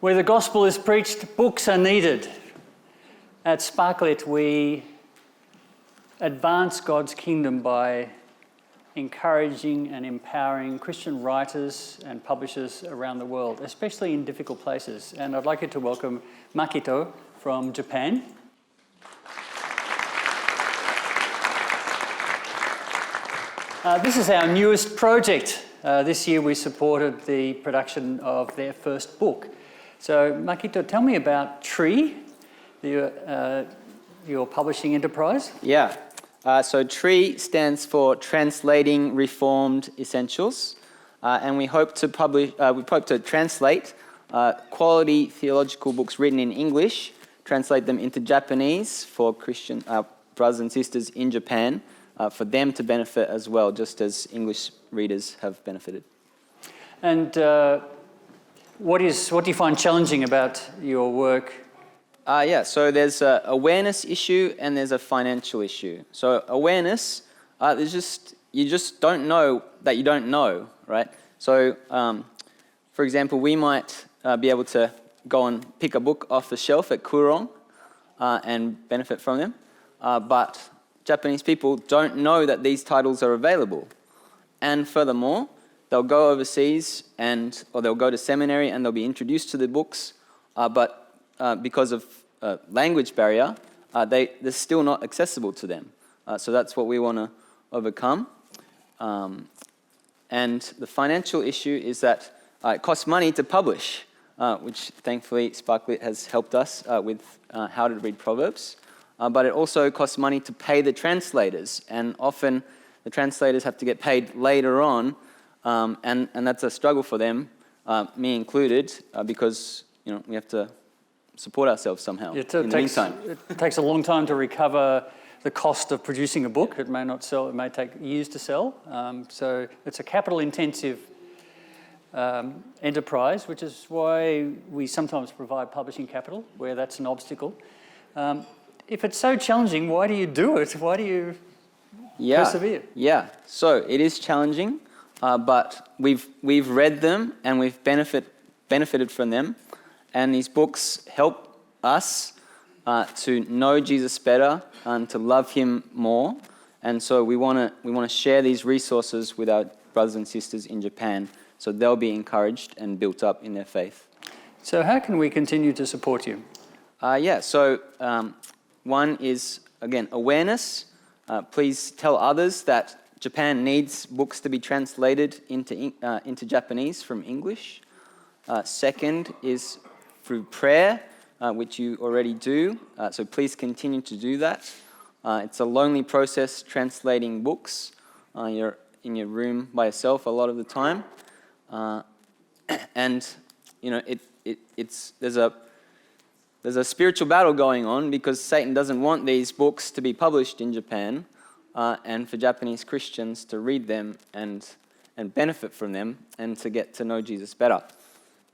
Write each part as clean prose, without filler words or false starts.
Where the gospel is preached, books are needed. At SparkLit, we advance God's kingdom by encouraging and empowering Christian writers and publishers around the world, especially in difficult places. And I'd like you to welcome Makito from Japan. This is our newest project. This year we supported the production of their first book. So, Makito, tell me about TREE, your publishing enterprise. Yeah. So TREE stands for Translating Reformed Essentials, and we hope to translate quality theological books written in English, translate them into Japanese for Christian brothers and sisters in Japan, for them to benefit as well, just as English readers have benefited. And what do you find challenging about your work? So there's an awareness issue and there's a financial issue. So awareness, you just don't know that you don't know, right? So, for example, we might be able to go and pick a book off the shelf at Kurong and benefit from them, but Japanese people don't know that these titles are available. And furthermore, they'll go overseas or they'll go to seminary and they'll be introduced to the books, but because of language barrier, they're still not accessible to them. So that's what we want to overcome. And the financial issue is that it costs money to publish, which thankfully SparkLit has helped us with how to read Proverbs. But it also costs money to pay the translators, and often the translators have to get paid later on, and that's a struggle for them, me included, because we have to support ourselves somehow in the meantime. It takes a long time to recover the cost of producing a book. It may not sell, it may take years to sell. So it's a capital-intensive enterprise, which is why we sometimes provide publishing capital where that's an obstacle. If it's so challenging, why do you do it? Why do you persevere? Yeah, so it is challenging, but we've read them and we've benefited from them. And these books help us to know Jesus better and to love him more. And so we want to share these resources with our brothers and sisters in Japan so they'll be encouraged and built up in their faith. So how can we continue to support you? One is, again, awareness. Please tell others that Japan needs books to be translated into Japanese from English. Second is through prayer, which you already do. So please continue to do that. It's a lonely process translating books. You're in your room by yourself a lot of the time. There's a spiritual battle going on because Satan doesn't want these books to be published in Japan and for Japanese Christians to read them and benefit from them and to get to know Jesus better.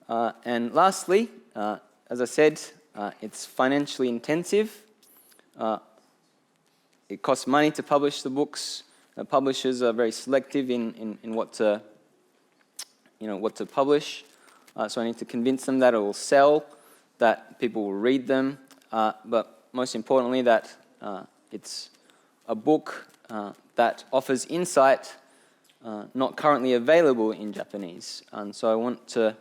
And lastly, as I said, it's financially intensive. It costs money to publish the books. Publishers are very selective in what to publish. So I need to convince them that it will sell, that people will read them, but most importantly that it's a book that offers insight not currently available in Japanese. And so I want to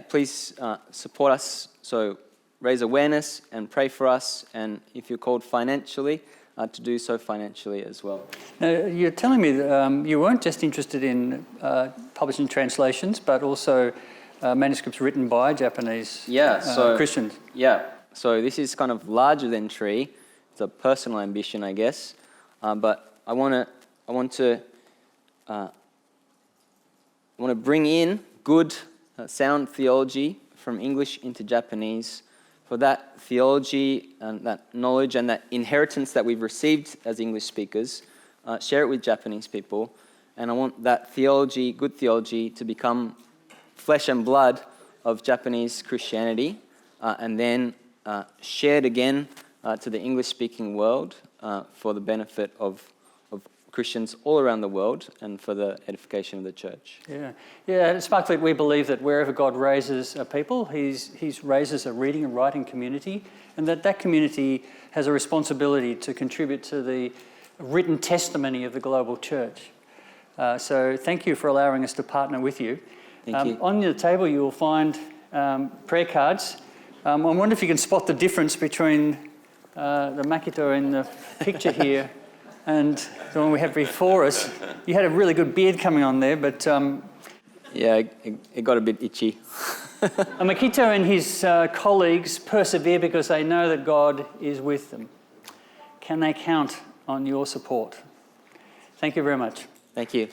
please support us. So raise awareness and pray for us. And if you're called financially, to do so financially as well. Now, you're telling me that you weren't just interested in publishing translations, but also manuscripts written by Japanese Christians. Yeah. So this is kind of larger than TREE. It's a personal ambition, I guess. But I want to bring in good sound theology from English into Japanese, for that theology and that knowledge and that inheritance that we've received as English speakers, share it with Japanese people. And I want that theology, good theology, to become flesh and blood of Japanese Christianity, and then shared again to the English-speaking world for the benefit of Christians all around the world and for the edification of the church. Yeah. At SparkLit, we believe that wherever God raises a people, He's raises a reading and writing community, and that community has a responsibility to contribute to the written testimony of the global church. So thank you for allowing us to partner with you. Thank you. On the table, you will find prayer cards. I wonder if you can spot the difference between the Makito in the picture here and the one we have before us. You had a really good beard coming on there, but... Yeah, it got a bit itchy. Makito and his colleagues persevere because they know that God is with them. Can they count on your support? Thank you very much. Thank you.